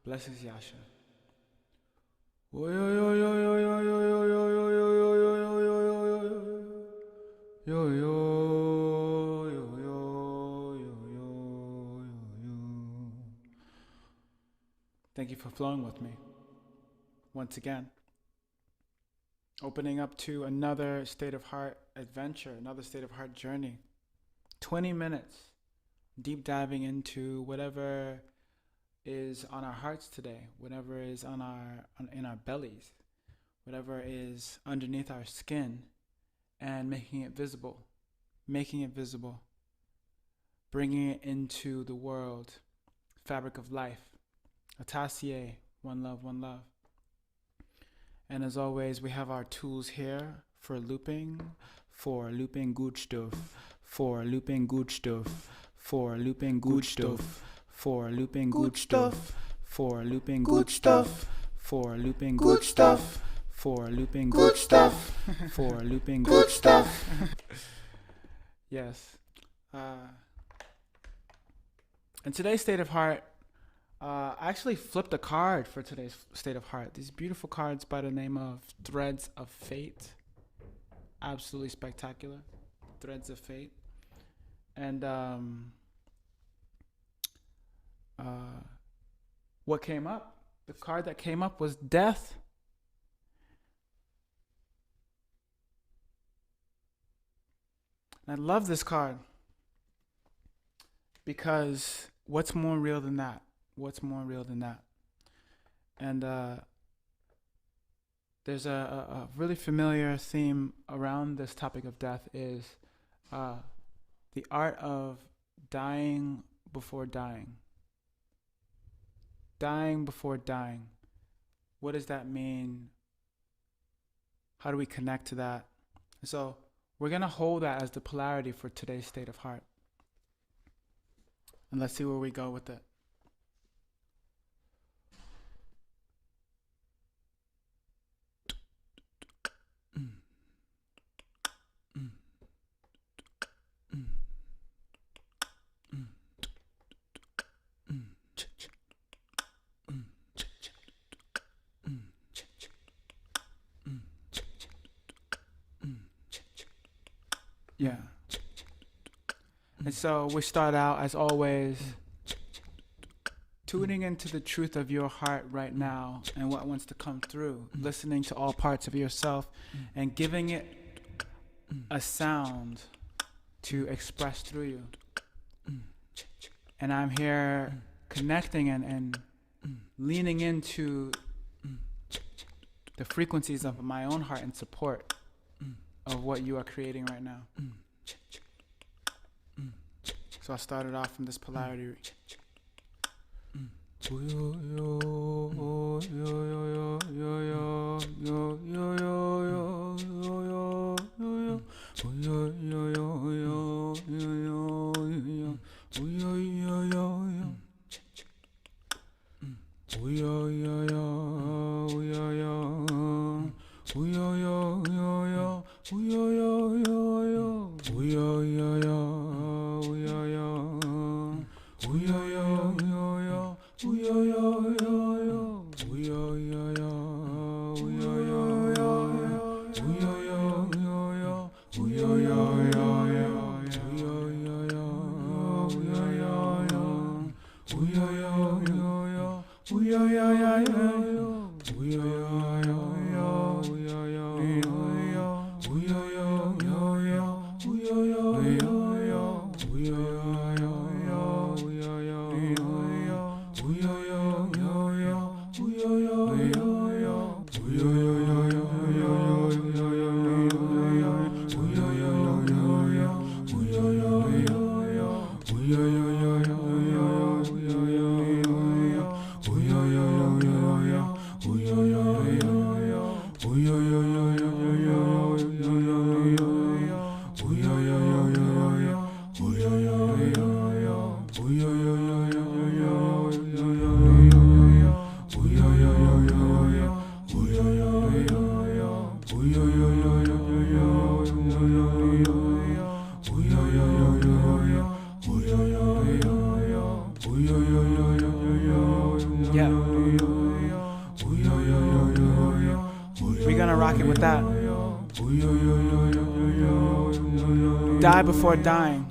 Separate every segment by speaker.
Speaker 1: Blessings, Yasha. Thank you for flowing with me once again. Opening up to another state of heart adventure, another state of heart journey. 20 minutes deep diving into whatever is on our hearts today, whatever is in our bellies, whatever is underneath our skin, and making it visible, bringing it into the world, fabric of life. Atassier, one love, one love. And as always, we have our tools here for looping good stuff, for looping good stuff, for looping good stuff, for looping good stuff, for looping good stuff, for looping good stuff, for looping good stuff, for looping good stuff. Yes. In today's state of heart, I actually flipped a card for today's state of heart. These beautiful cards by the name of Threads of Fate. Absolutely spectacular. Threads of Fate. And what came up? The card that came up was Death. And I love this card because what's more real than that? What's more real than that? And there's a really familiar theme around this topic of death is the art of dying before dying. Dying before dying. What does that mean? How do we connect to that? So we're going to hold that as the polarity for today's state of heart. And let's see where we go with it. Yeah. And so we start out, as always, tuning into the truth of your heart right now and what wants to come through, listening to all parts of yourself and giving it a sound to express through you. And I'm here connecting and leaning into the frequencies of my own heart in support of what you are creating right now. So I started off from this polarity. Yeah. We're gonna rock it with that. Die before dying.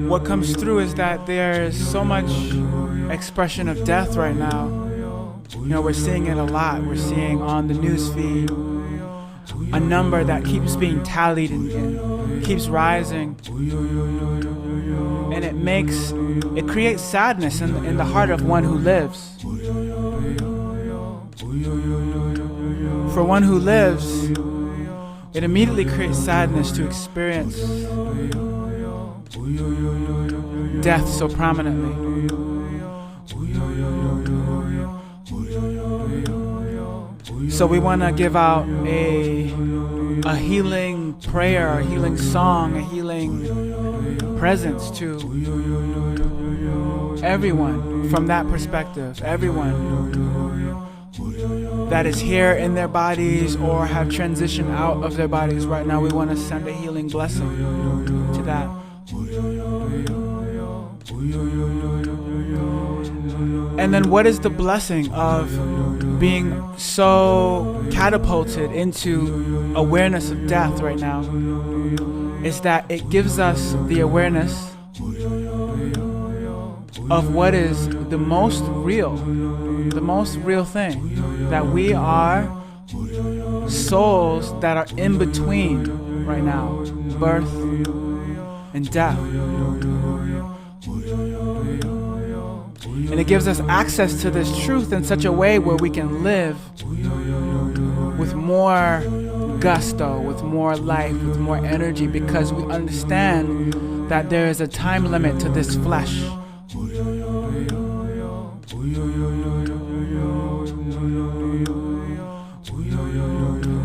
Speaker 1: What comes through is that there's so much expression of death right now. You know, we're seeing it a lot. We're seeing on the news feed a number that keeps being tallied and keeps rising. And it creates sadness in the heart of one who lives. For one who lives, it immediately creates sadness to experience death so prominently. So we want to give out a healing prayer, a healing song, a healing presence to everyone from that perspective, everyone that is here in their bodies or have transitioned out of their bodies right now. We want to send a healing blessing to that. And then what is the blessing of being so catapulted into awareness of death right now? Is that it gives us the awareness of what is the most real thing, that we are souls that are in between right now, birth and death. And it gives us access to this truth in such a way where we can live with more gusto, with more life, with more energy, because we understand that there is a time limit to this flesh.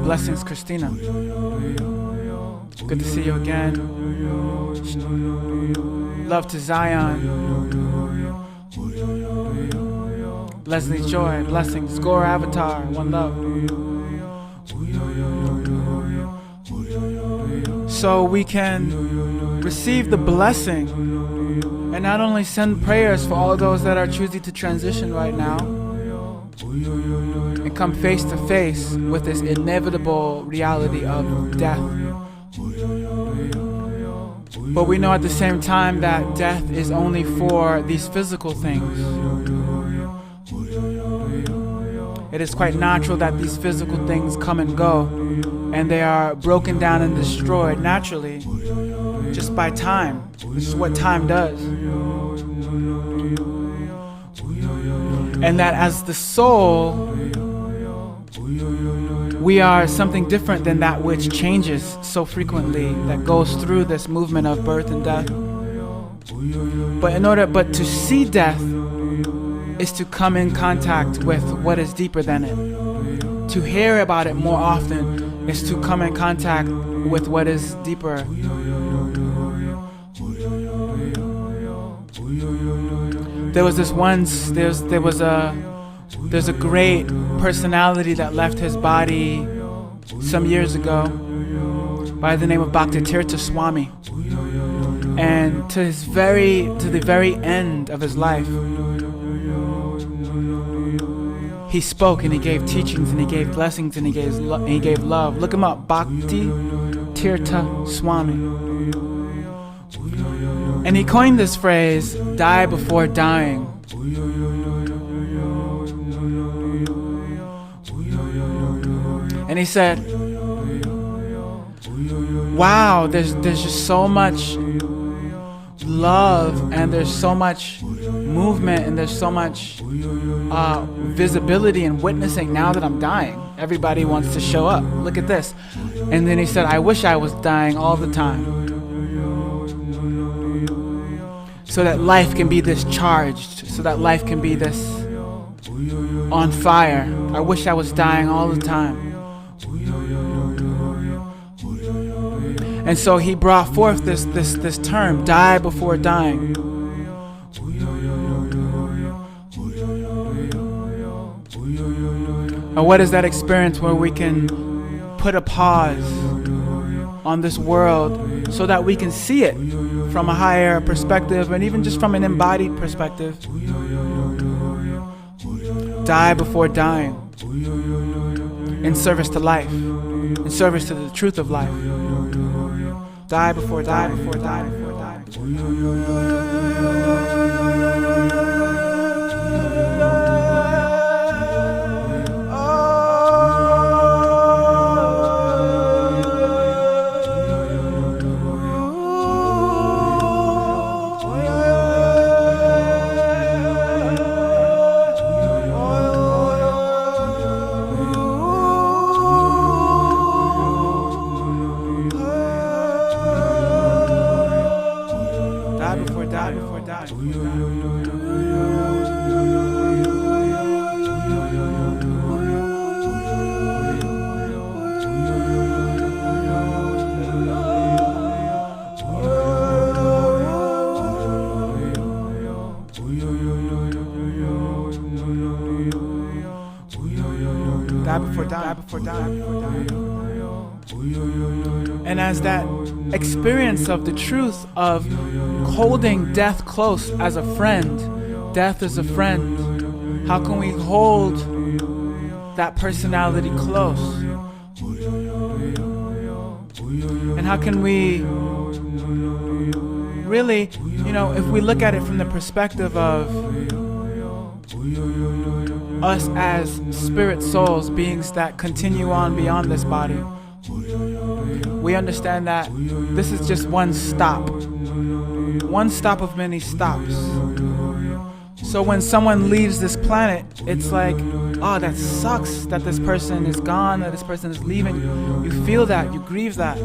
Speaker 1: Blessings, Christina. Good to see you again. Love to Zion. Leslie Joy, blessings. Gore Avatar, one love. So we can receive the blessing and not only send prayers for all those that are choosing to transition right now and come face to face with this inevitable reality of death. But we know at the same time that death is only for these physical things. It is quite natural that these physical things come and go, and they are broken down and destroyed naturally just by time. This is what time does. And that as the soul, we are something different than that which changes so frequently, that goes through this movement of birth and death. But to see death is to come in contact with what is deeper than it. To hear about it more often is to come in contact with what is deeper. There's a great personality that left his body some years ago by the name of Bhaktitirtha Swami. And to the very end of his life, he spoke and he gave teachings and he gave blessings and he gave love. Look him up, Bhaktitirtha Swami. And he coined this phrase, die before dying. And he said, wow, there's just so much love and there's so much movement and there's so much visibility and witnessing now that I'm dying. Everybody wants to show up. Look at this. And then he said, I wish I was dying all the time, so that life can be this charged, so that life can be this on fire. I wish I was dying all the time. And so he brought forth this term, die before dying. And what is that experience where we can put a pause on this world so that we can see it from a higher perspective and even just from an embodied perspective. Die before dying, in service to life, in service to the truth of life. Die before die, before die, before die. And as that experience of the truth of holding death close as a friend, death is a friend, how can we hold that personality close? And how can we really, if we look at it from the perspective of us as spirit souls, beings that continue on beyond this body, we understand that this is just one stop of many stops. So when someone leaves this planet, it's like, oh, that sucks that this person is gone, that this person is leaving. You feel that, you grieve that.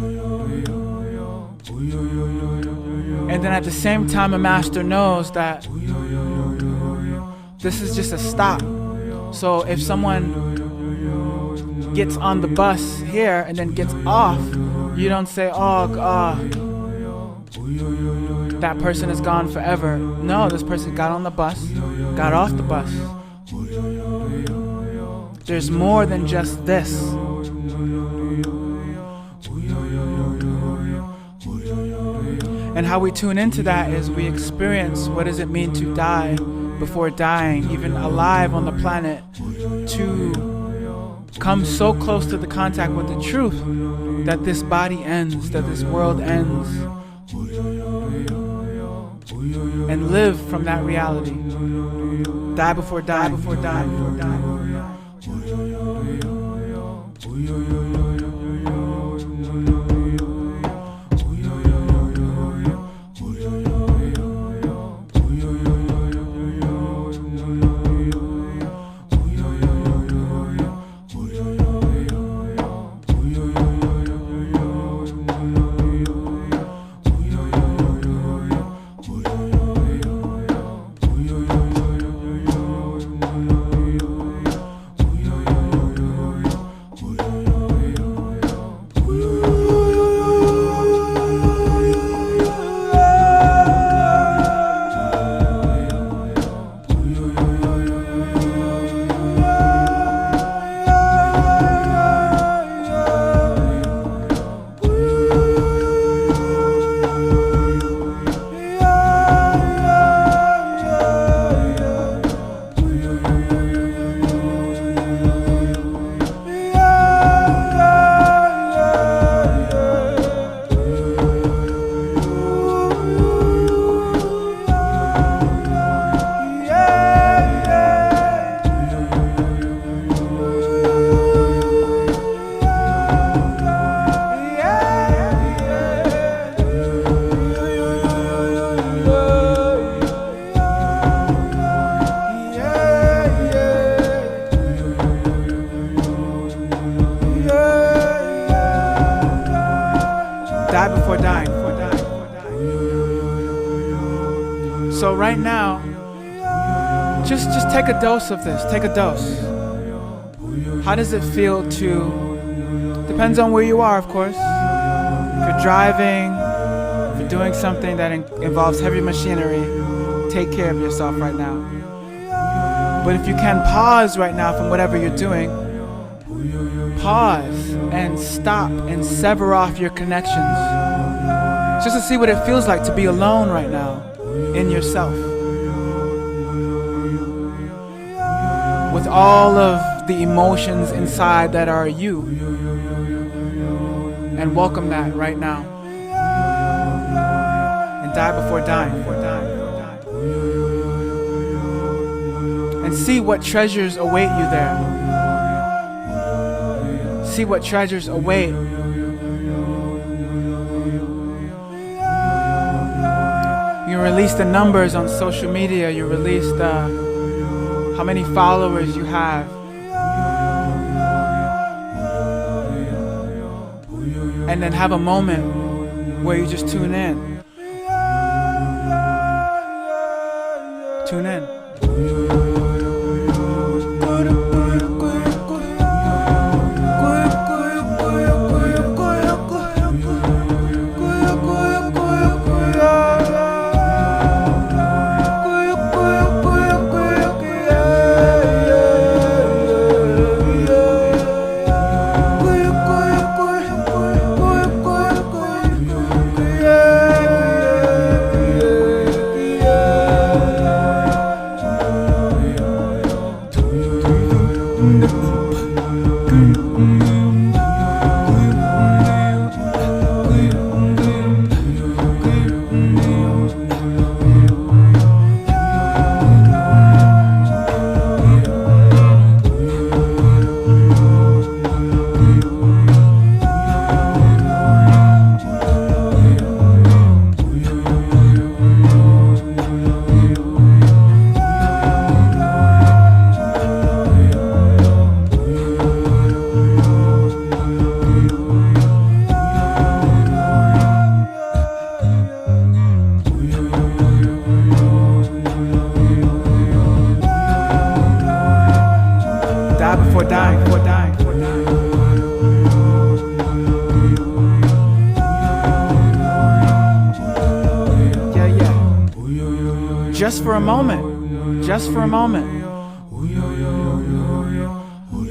Speaker 1: And then at the same time, a master knows that this is just a stop. So if someone gets on the bus here and then gets off, you don't say, that person is gone forever. No, this person got on the bus, got off the bus. There's more than just this. And how we tune into that is we experience what does it mean to die before dying, even alive on the planet, to come so close to the contact with the truth that this body ends, that this world ends, and live from that reality. Die before die, before die, before die. Die before dying. So right now, just take a dose of this. Take a dose. How does it feel to, depends on where you are, of course. If you're driving, if you're doing something that involves heavy machinery, take care of yourself right now. But if you can pause right now from whatever you're doing, pause and stop and sever off your connections. Just to see what it feels like to be alone right now in yourself. With all of the emotions inside that are you. And welcome that right now. And die before dying. And see what treasures await you there. See what treasures await. You release the numbers on social media. You release how many followers you have. And then have a moment where you just tune in. Tune in. Before dying. Yeah. Just for a moment.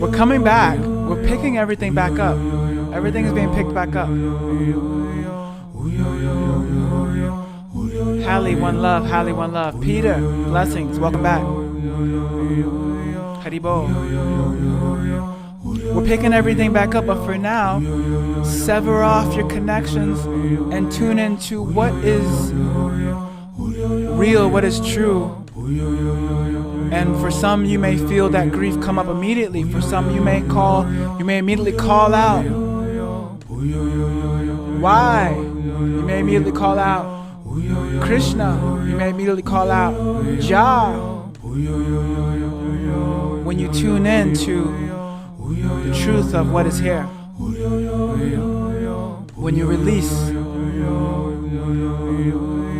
Speaker 1: We're coming back. We're picking everything back up. Everything is being picked back up. Hallie, one love. Peter, blessings, welcome back. Haribo. We're picking everything back up, but for now, sever off your connections and tune into what is real, what is true. And for some, you may feel that grief come up immediately. For some, you may immediately call out. Why? You may immediately call out Krishna. You may immediately call out Jah. When you tune in to the truth of what is here, when you release,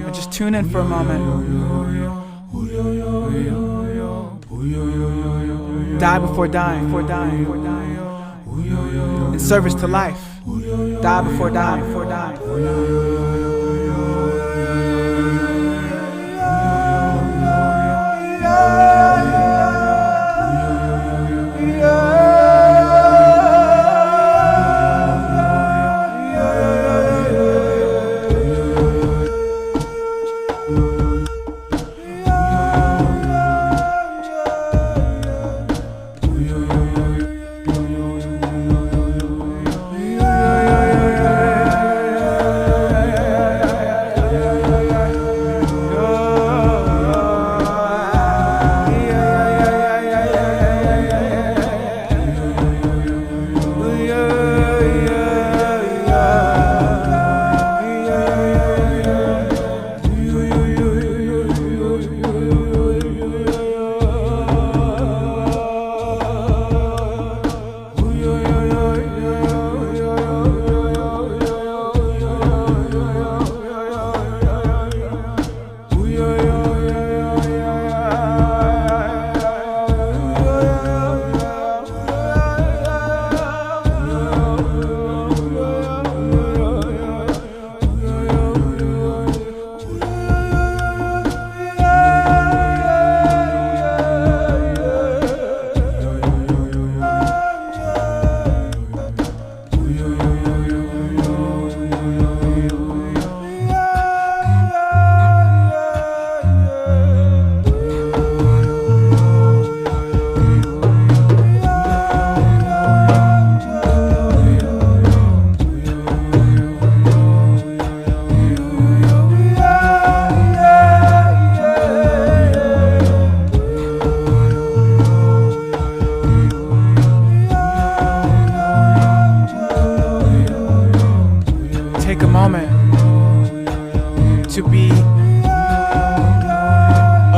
Speaker 1: and just tune in for a moment. Die before dying. In service to life. Die before dying.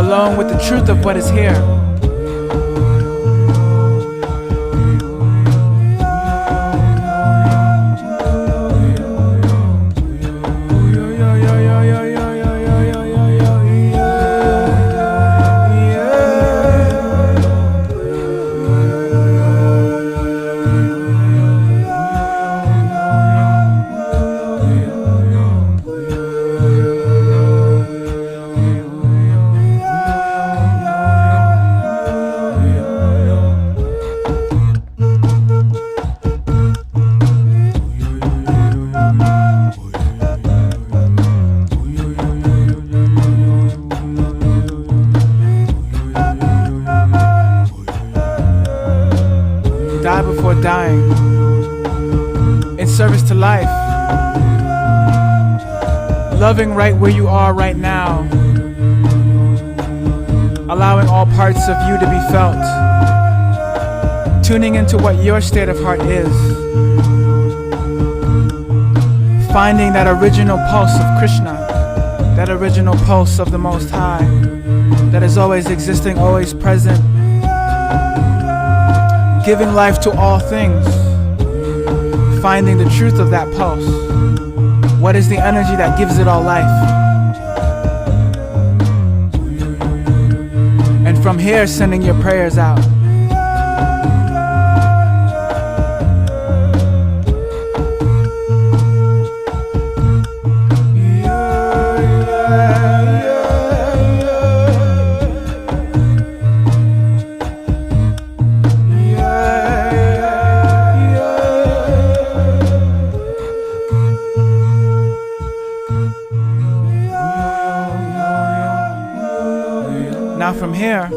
Speaker 1: along with the truth of what is here. Die before dying, in service to life, loving right where you are right now, allowing all parts of you to be felt, tuning into what your state of heart is, finding that original pulse of Krishna, that original pulse of the Most High, that is always existing, always present, giving life to all things, finding the truth of that pulse. What is the energy that gives it all life? And from here, sending your prayers out. Now from here,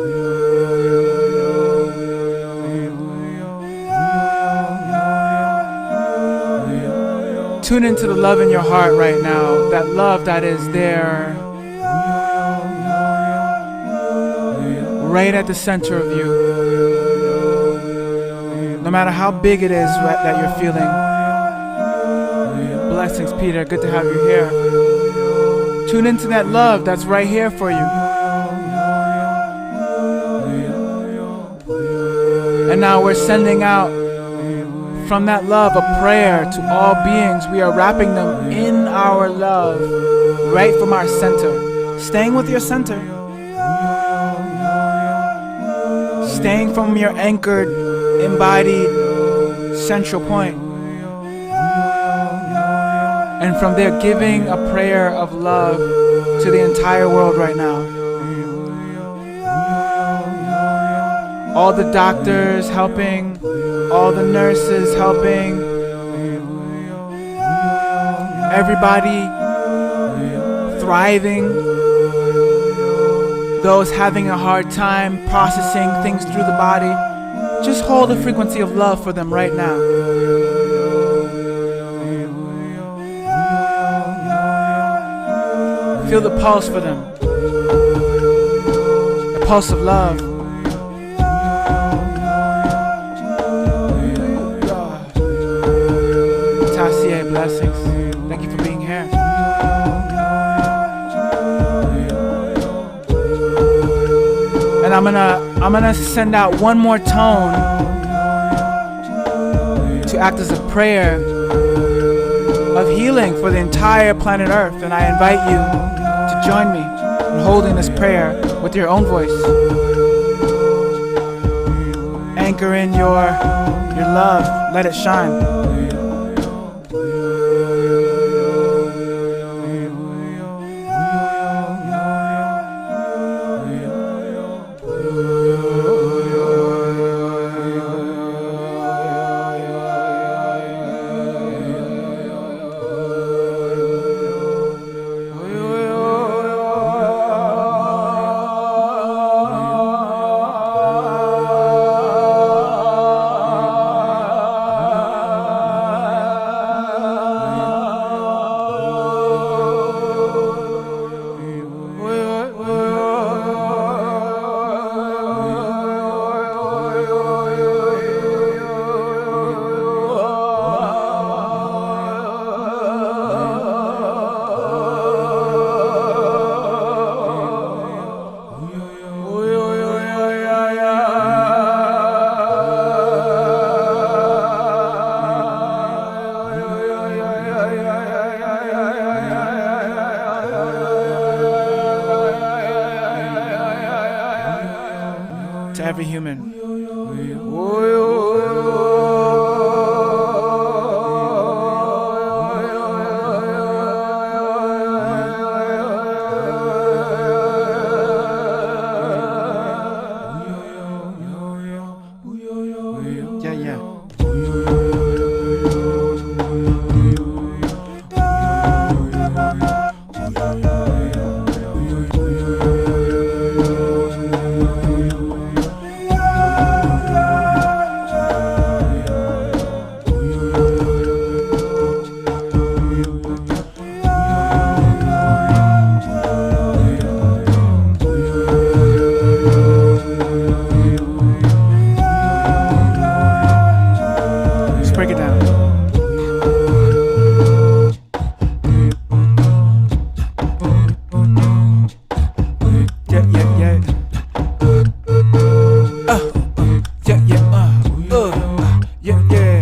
Speaker 1: tune into the love in your heart right now, that love that is there, right at the center of you. No matter how big it is that you're feeling. Blessings, Peter, good to have you here. Tune into that love that's right here for you. And now we're sending out from that love a prayer to all beings. We are wrapping them in our love, right from our center. Staying with your center. Staying from your anchored, embodied central point. And from there, giving a prayer of love to the entire world right now. All the doctors helping, all the nurses helping, everybody thriving, those having a hard time processing things through the body. Just hold a frequency of love for them right now. Feel the pulse for them, the pulse of love. Blessings. Thank you for being here. And I'm gonna send out one more tone to act as a prayer of healing for the entire planet Earth. And I invite you to join me in holding this prayer with your own voice. Anchor in your love. Let it shine. every human. Yeah, yeah. Let's break it down. Yeah, yeah, yeah. Yeah, yeah, yeah, yeah. Yeah, yeah.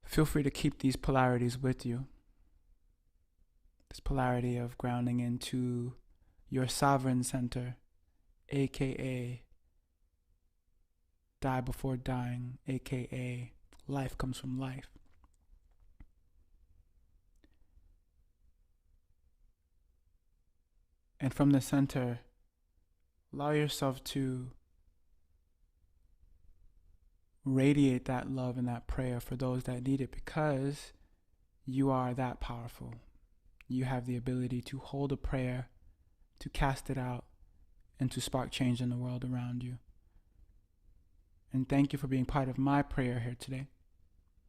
Speaker 1: Feel free to keep these polarities with you. This polarity of grounding into your sovereign center, aka die before dying, aka life comes from life. And from the center, allow yourself to radiate that love and that prayer for those that need it, because you are that powerful. You have the ability to hold a prayer, to cast it out, and to spark change in the world around you. And thank you for being part of my prayer here today.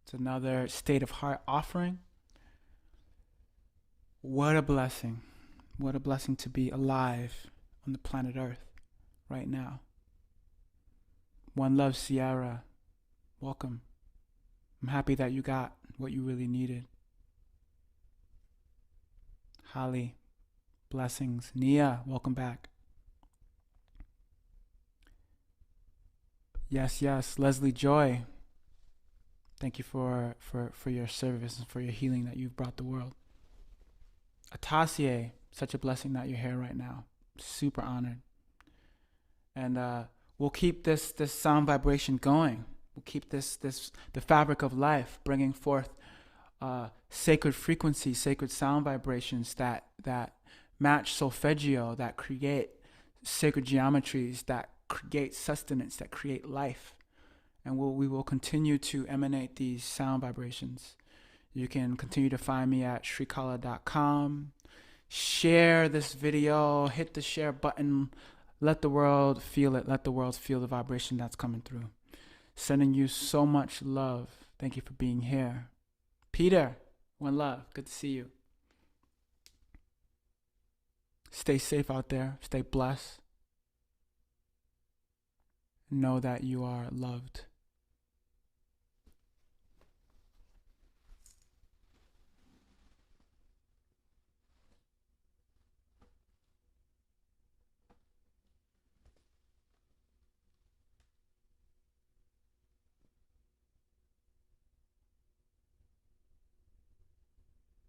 Speaker 1: It's another state of heart offering. What a blessing. What a blessing to be alive on the planet Earth right now. One Love, Sierra. Welcome. I'm happy that you got what you really needed. Holly, blessings. Nia, welcome back. Yes, yes. Leslie Joy, thank you for your service and for your healing that you've brought the world. Atasie, such a blessing that you're here right now. Super honored. And we'll keep this sound vibration going. We'll keep the fabric of life, bringing forth sacred frequencies, sacred sound vibrations that match solfeggio, that create sacred geometries, that create sustenance, that create life. And we will continue to emanate these sound vibrations. You can continue to find me at shrikala.com. Share this video, hit the share button, let the world feel it, let the world feel the vibration that's coming through. Sending you so much love. Thank you for being here. Peter, one love, good to see you. Stay safe out there, stay blessed. Know that you are loved.